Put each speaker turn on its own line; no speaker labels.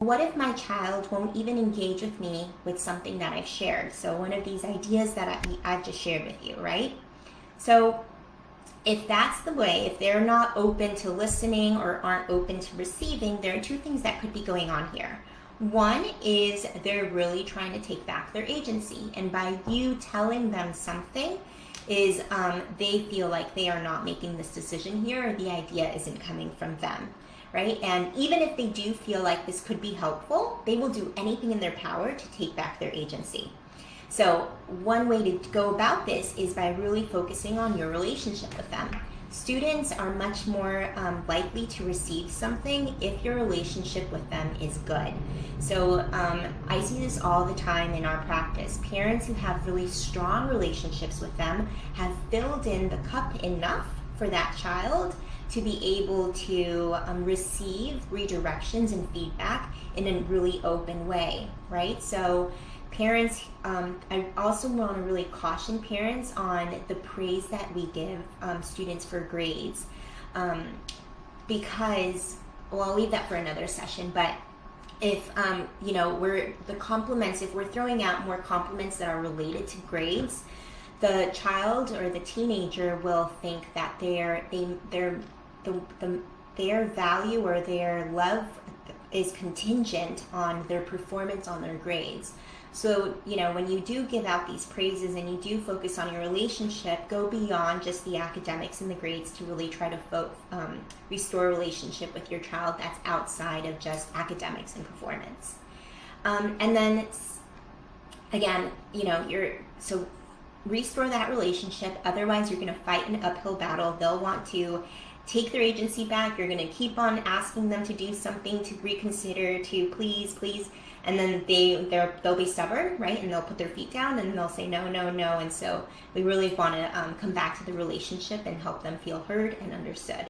What if my child won't even engage with me with something that I've shared? So one of these ideas that I've just shared with you, right? So if that's the way, if they're not open to listening or aren't open to receiving, there are two things that could be going on here. One is they're really trying to take back their agency. And by you telling them something, is they feel like they are not making this decision here, or the idea isn't coming from them, right? And even if they do feel like this could be helpful, they will do anything in their power to take back their agency. So one way to go about this is by really focusing on your relationship with them. Students are much more likely to receive something if your relationship with them is good. So I see this all the time in our practice. Parents who have really strong relationships with them have filled in the cup enough for that child to be able to receive redirections and feedback in a really open way, right? So parents, I also want to really caution parents on the praise that we give students for grades, because, well, I'll leave that for another session, but if if we're throwing out more compliments that are related to grades, the child or the teenager will think that their value or their love is contingent on their performance on their grades. So, when you do give out these praises and you do focus on your relationship, go beyond just the academics and the grades to really try to restore a relationship with your child that's outside of just academics and performance. And then, again, so restore that relationship. Otherwise, you're going to fight an uphill battle. They'll want to take their agency back. You're going to keep on asking them to do something, to reconsider, to please, and then they'll be stubborn, right? And they'll put their feet down and they'll say no. And so we really want to come back to the relationship and help them feel heard and understood.